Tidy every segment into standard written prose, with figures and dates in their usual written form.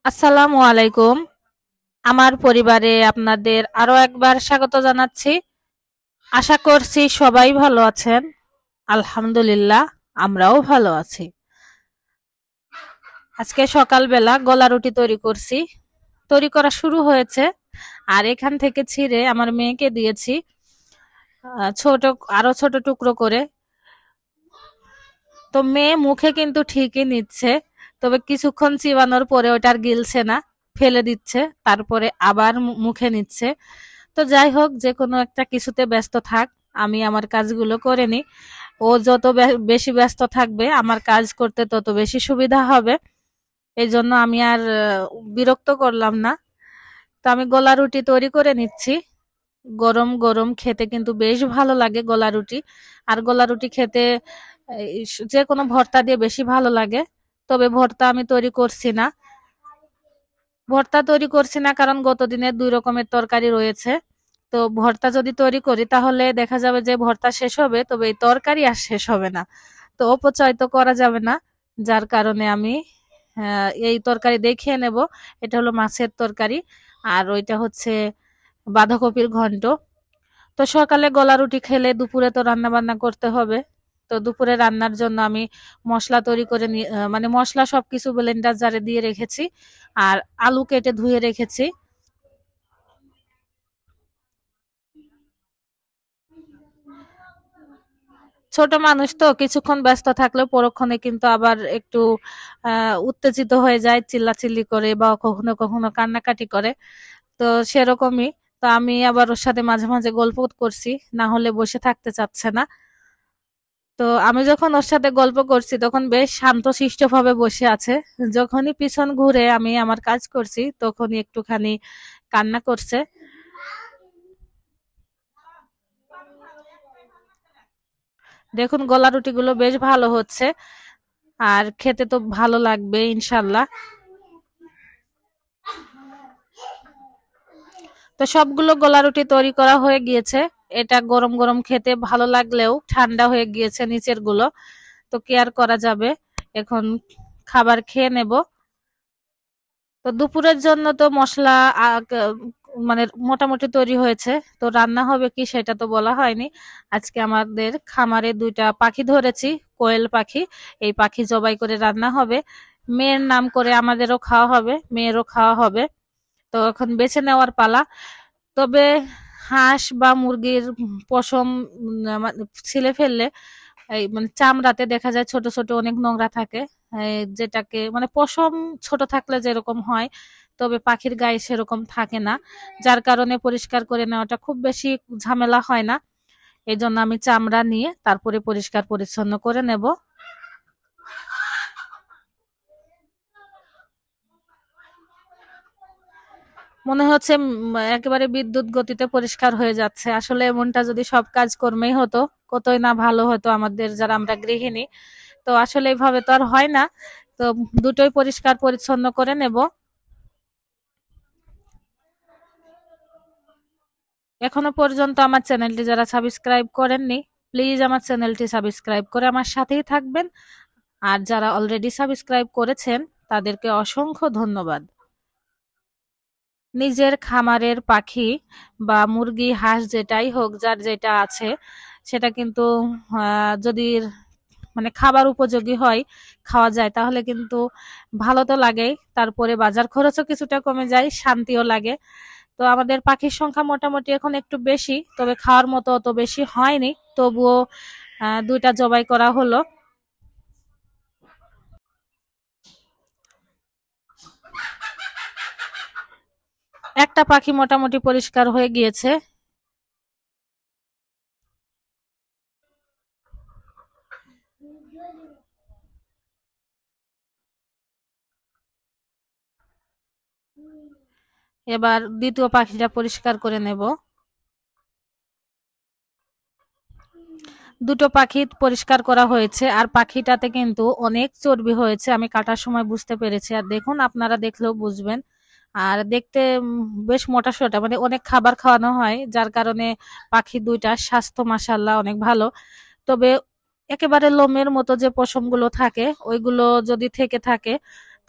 আসসালামু আলাইকুম। আমার পরিবারে আপনাদের আরো একবার স্বাগত জানাচ্ছি। আশা করছি সবাই ভালো আছেন। আলহামদুলিল্লাহ, আমরাও ভালো আছি। আজকে সকালবেলা গলা রুটি তৈরি করছি। তৈরি করা শুরু হয়েছে আর এখান থেকে ছিঁড়ে আমার মেয়েকে দিয়েছি ছোট, আরো ছোট টুকরো করে। তো মেয়ে মুখে কিন্তু ঠিকই নিচ্ছে, তবে কিছুক্ষণ চিবানোর পরে ওটা আর গিলছে না, ফেলে দিচ্ছে, তারপরে আবার মুখে নিচ্ছে। তো যাই হোক, যে কোনো একটা কিছুতে ব্যস্ত থাক, আমি আমার কাজগুলো করে নিই। ও যত বেশি ব্যস্ত থাকবে আমার কাজ করতে তত বেশি সুবিধা হবে। এই জন্য আমি আর বিরক্ত করলাম না। তো আমি গোলা রুটি তৈরি করে নিচ্ছি। গরম গরম খেতে কিন্তু বেশ ভালো লাগে গোলা রুটি। আর গোলা রুটি খেতে যে কোনো ভর্তা দিয়ে বেশি ভালো লাগে। তবে ভর্তা আমি তৈরি করছি না। ভর্তা তৈরি করছি না কারণ গত দিনের ২ রকমের তরকারি রয়েছে। তো ভর্তা যদি তৈরি করি তাহলে দেখা যাবে যে ভর্তা শেষ হবে, তবে এই তরকারি আর শেষ হবে না। তো অপচয় তো করা যাবে না। যার কারণে আমি এই তরকারি দিয়ে খেয়ে নেব। এটা হলো মাছের তরকারি আর ওইটা হচ্ছে বাঁধাকপির ঘন্ট। তো সকালে গলা রুটি খেলে দুপুরে তো রান্না বান্না করতে হবে। তো দুপুরে রান্নার জন্য আমি মশলা তৈরি করে মানে মশলা সবকিছু ব্লেন্ডার জারে দিয়ে রেখেছি আর আলু কেটে ধুয়ে রেখেছি। ছোট মানুষ তো কিছুক্ষণ ব্যস্ত থাকলেও পরক্ষণে কিন্তু আবার একটু উত্তেজিত হয়ে যায়, চিল্লাচিল্লি করে বা কখনো কখনো কান্নাকাটি করে। তো সেরকমই। তো আমি আবার ওর সাথে মাঝে মাঝে গল্প করছি, না হলে বসে থাকতে চাচ্ছে না। তো আমি যখন ওর সাথে গল্প করছি তখন বেশ শান্তশিষ্ট ভাবে বসে আছে। যখনই পিছন ঘুরে আমি আমার কাজ করছি তখনই একটুখানি কান্না করছে। দেখুন গলা রুটিগুলো বেশ ভালো হচ্ছে আর খেতে তো ভালো লাগবে ইনশাল্লাহ। তো সবগুলো গোলা রুটি তৈরি করা হয়ে গিয়েছে। এটা গরম গরম খেতে ভালো লাগলেও ঠান্ডা হয়ে গিয়েছে নিচের গুলো। তো কি আর করা যাবে, এখন খাবার খেয়ে নেব। তো দুপুরের জন্য তো মশলা মানে মোটামুটি তৈরি হয়েছে। তো রান্না হবে কি সেটা তো বলা হয়নি। আজকে আমাদের খামারে ২টা পাখি ধরেছি, কোয়েল পাখি। এই পাখি জবাই করে রান্না হবে। মেয়ের নাম করে আমাদেরও খাওয়া হবে, মেয়েরও খাওয়া হবে। তো এখন বেছে নেওয়ার পালা। তবে হাঁস বা মুরগির পশম ছিলে ফেললে এই মানে চামড়াতে দেখা যায় ছোট ছোট অনেক নোংরা থাকে। যেটাকে মানে পশম ছোট থাকলে যেরকম হয়, তবে পাখির গায়ে সেরকম থাকে না। যার কারণে পরিষ্কার করে নেওয়াটা খুব বেশি ঝামেলা হয় না। এই জন্য আমি চামড়া নিয়ে তারপরে পরিষ্কার পরিচ্ছন্ন করে নেব। মনে হচ্ছে একেবারে বিদ্যুৎ গতিতে পরিষ্কার হয়ে যাচ্ছে। আসলে এমনটা যদি সব কাজকর্মেই হতো কতই না ভালো হতো আমাদের, যারা আমরা গৃহিণী। তো আসলে এইভাবে তো আর হয় না। তো দুটোই পরিষ্কার পরিচ্ছন্ন করে নেব। এখনো পর্যন্ত আমার চ্যানেলটি যারা সাবস্ক্রাইব করেননি, প্লিজ আমার চ্যানেলটি সাবস্ক্রাইব করে আমার সাথেই থাকবেন। আর যারা অলরেডি সাবস্ক্রাইব করেছেন তাদেরকে অসংখ্য ধন্যবাদ। নিজের খামারের পাখি বা মুরগি হাঁস যেটাই হোক, যার যেটা আছে সেটা কিন্তু যদি মানে খাবার উপযোগী হয়, খাওয়া যায়, তাহলে কিন্তু ভালো তো লাগেই। তারপরে বাজার খরচও কিছুটা কমে যায়, শান্তিও লাগে। তো আমাদের পাখির সংখ্যা মোটামুটি এখন একটু বেশি, তবে খাওয়ার মতো অত বেশি হয়নি, তবুও ২টা জবাই করা হলো। একটা পাখি মোটামুটি পরিষ্কার হয়ে গিয়েছে। এবার দ্বিতীয় পাখিটা পরিষ্কার করে নেব। দুটো পাখি পরিষ্কার করা হয়েছে আর পাখিটাতে কিন্তু অনেক চর্বি হয়েছে, আমি কাটার সময় বুঝতে পেরেছি। আর দেখুন, আপনারা দেখলেও বুঝবেন। আর দেখতে বেশ মোটাসোটা, মানে অনেক খাবার খাওয়ানো হয়, যার কারণে পাখি ২টার স্বাস্থ্য মাশাআল্লাহ অনেক ভালো। তবে একেবারে লোমের মতো যে পশমগুলো থাকে ওইগুলো যদি থেকে থাকে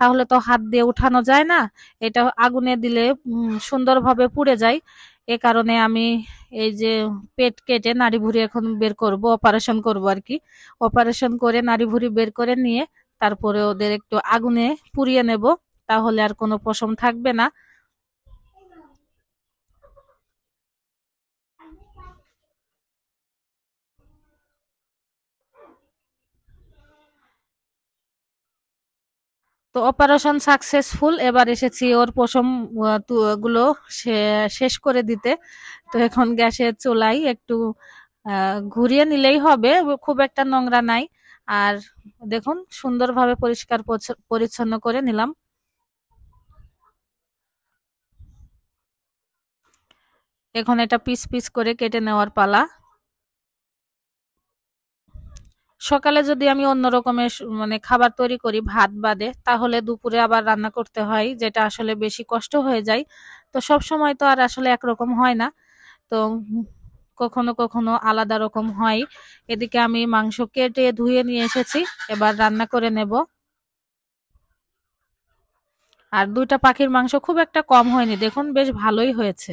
তাহলে তো হাত দিয়ে উঠানো যায় না, এটা আগুনে দিলে সুন্দরভাবে পুড়ে যায়। এ কারণে আমি এই যে পেট কেটে নাড়ি ভুড়ি এখন বের করব, অপারেশন করব আর কি। অপারেশন করে নাড়ি ভুড়ি বের করে নিয়ে তারপরে ওদের একটু আগুনে পুড়িয়ে নেব, তাহলে আর কোনো পশম থাকবে না। তো অপারেশন সাকসেসফুল, এবার এসেছি ওর পশম গুলো শেষ করে দিতে। তো এখন গ্যাসের চুলাই একটু ঘুরিয়ে নিলেই হবে, খুব একটা নোংরা নাই। আর দেখুন সুন্দরভাবে পরিষ্কার পরিচ্ছন্ন করে নিলাম। এখন এটা পিস পিস করে কেটে নেওয়ার পালা। সকালে যদি আমি অন্য রকমের মানে খাবার তৈরি করি ভাত বাদে, তাহলে দুপুরে আবার রান্না করতে হয়, যেটা আসলে বেশি কষ্ট হয়ে যায়। তো সব সময় তো আর আসলে একরকম হয় না। তো কখনো কখনো আলাদা রকম হয়। এদিকে আমি মাংস কেটে ধুয়ে নিয়ে এসেছি, এবার রান্না করে নেব। আর দুইটা পাখির মাংস খুব একটা কম হয়নি, দেখুন বেশ ভালোই হয়েছে।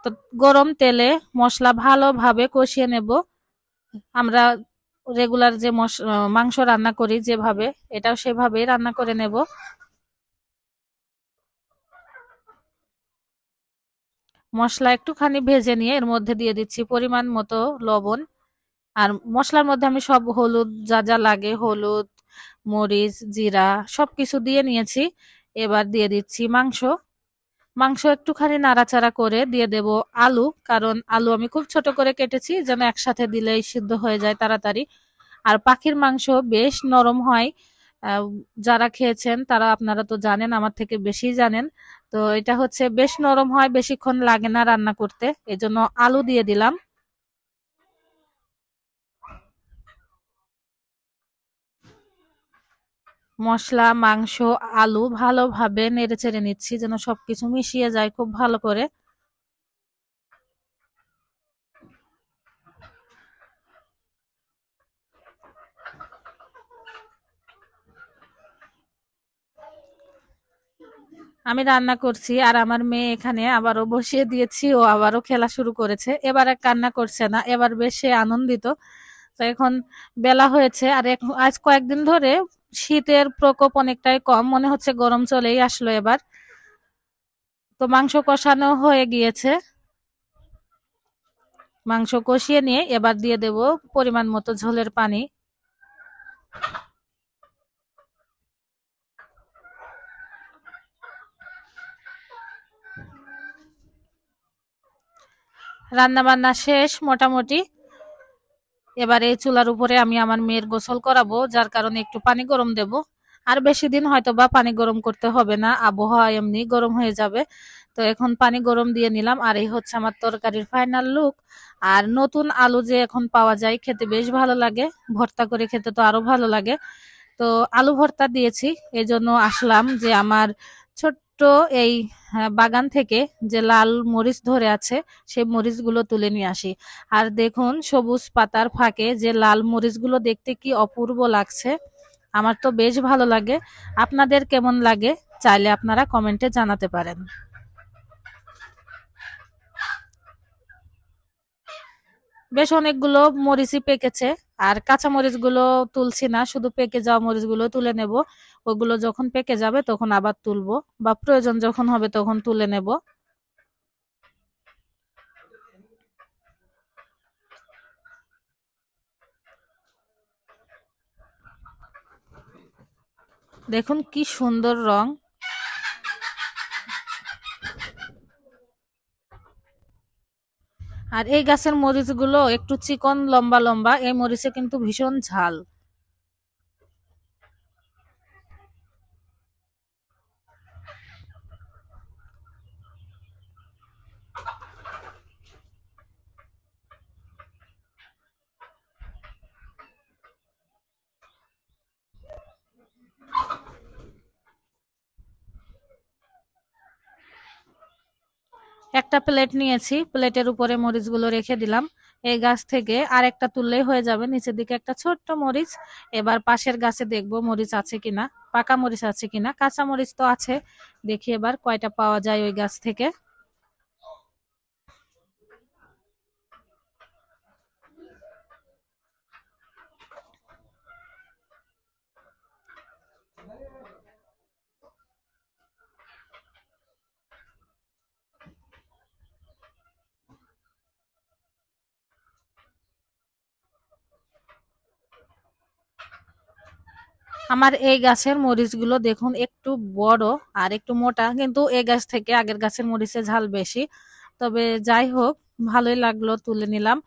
তো গরম তেলে মশলা ভালোভাবে কষিয়ে নেব। আমরা রেগুলার যে মাংস রান্না করি যেভাবে, এটাও সেভাবেই রান্না করে নেব। মশলা একটুখানি ভেজে নিয়ে এর মধ্যে দিয়ে দিচ্ছি পরিমাণ মতো লবণ। আর মশলার মধ্যে আমি সব হলুদ যা যা লাগে, হলুদ, মরিচ, জিরা সবকিছু দিয়ে নিয়েছি। এবার দিয়ে দিচ্ছি মাংস। মাংস একটুখানি নাড়াচাড়া করে দিয়ে দেব আলু, কারণ আলু আমি খুব ছোট করে কেটেছি যেন একসাথে দিলেই সিদ্ধ হয়ে যায় তাড়াতাড়ি। আর পাখির মাংস বেশ নরম হয়। আহ, যারা খেয়েছেন তারা আপনারা তো জানেন, আমার থেকে বেশি জানেন। তো এটা হচ্ছে বেশ নরম হয়, বেশিক্ষণ লাগে না রান্না করতে, এজন্য আলু দিয়ে দিলাম। মশলা, মাংস, আলু ভালোভাবে নেড়েচেড়ে নিচ্ছি যেন সবকিছু মিশিয়ে যায় খুব ভালো করে। আমি রান্না করছি আর আমার মেয়ে এখানে আবারও বসিয়ে দিয়েছি, ও আবারও খেলা শুরু করেছে। এবার আর কান্না করছে না, এবার বেশ সে আনন্দিত। তো এখন বেলা হয়েছে, আর আজ কয়েকদিন ধরে শীতের প্রকোপ অনেকটাই কম, মনে হচ্ছে গরম চলেই আসলো এবার। তো মাংস কষানো হয়ে গিয়েছে, মাংস কষিয়ে নিয়ে এবার দিয়ে দেব পরিমাণ মতো ঝোলের পানি। রান্না বান্না শেষ মোটামুটি। এবার এই চুলার উপরে আমি আমার মেয়ের গোসল করাবো, যার কারণে একটু পানি গরম দেব। আর বেশি দিন হয়তো বা পানি গরম করতে হবে না, আবহাওয়া এমনি গরম হয়ে যাবে। তো এখন পানি গরম দিয়ে নিলাম, আর এই হচ্ছে আমার তরকারির ফাইনাল লুক। আর নতুন আলু যে এখন পাওয়া যায়, খেতে বেশ ভালো লাগে, ভর্তা করে খেতে তো আরো ভালো লাগে। তো আলু ভর্তা দিয়েছি, এজন্য আসলাম যে আমার ছোট্ট এই বাগান থেকে যে লাল মরিচ ধরে আছে সেই মরিচগুলো তুলে নিয়ে আসি। আর দেখুন সবুজ পাতার ফাঁকে যে লাল মরিচগুলো দেখতে কি অপূর্ব লাগছে, আমার তো বেশ ভালো লাগে। আপনাদের কেমন লাগে চাইলে আপনারা কমেন্টে জানাতে পারেন। বেশ অনেকগুলো মরিচই পেকেছে, আর কাঁচা মরিচগুলো তুলছি না, শুধু পেকে যাওয়া মরিচগুলো তুলে নেব। ওগুলো যখন পেকে যাবে তখন আবার তুলবো, বা প্রয়োজন যখন হবে তখন তুলে নেব। দেখুন কি সুন্দর রং। আর এই গাছের মরিচগুলো একটু চিকন লম্বা লম্বা, এই মরিচে কিন্তু ভীষণ ঝাল। একটা প্লেট নিয়েছি, প্লেটের উপরে মরিচগুলো রেখে দিলাম। এই গাছ থেকে আরেকটা তুললেই হয়ে যাবে। নিচের দিকে একটা ছোট্ট মরিচ। এবার পাশের গাছে দেখবো মরিচ আছে কিনা, পাকা মরিচ আছে কিনা। কাঁচা মরিচ তো আছে, দেখি এবার কয়টা পাওয়া যায় ওই গাছ থেকে। আমার এই গাছের মরিচগুলো দেখুন একটু বড় আর একটু মোটা, কিন্তু এই গাছ থেকে আগের গাছের মরিচের ঝাল বেশি। তবে যাই হোক, ভালোই লাগলো, তুলে নিলাম।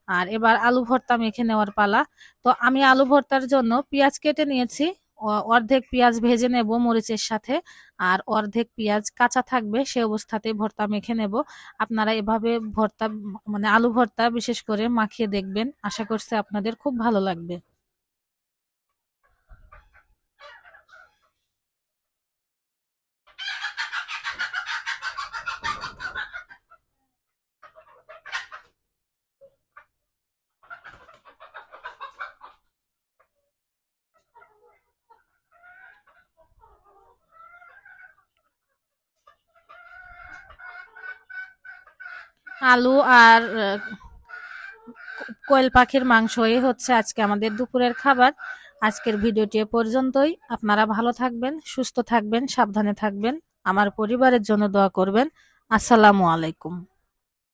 আর এবার আলু ভর্তা মেখে নেওয়ার পালা। তো আমি আলু ভর্তার জন্য পেঁয়াজ কেটে নিয়েছি। অর্ধেক পেঁয়াজ ভেজে নেব মরিচের সাথে, আর অর্ধেক পেঁয়াজ কাঁচা থাকবে সে অবস্থাতেই ভর্তা মেখে নেব। আপনারা এভাবে ভর্তা, মানে আলু ভর্তা বিশেষ করে মাখিয়ে দেখবেন, আশা করছি আপনাদের খুব ভালো লাগবে। আলু আর কোয়েল পাখির মাংস, এই হচ্ছে আজকে আমাদের দুপুরের খাবার। আজকের ভিডিওটি এ পর্যন্তই। আপনারা ভালো থাকবেন, সুস্থ থাকবেন, সাবধানে থাকবেন। আমার পরিবারের জন্য দোয়া করবেন। আসসালামু আলাইকুম।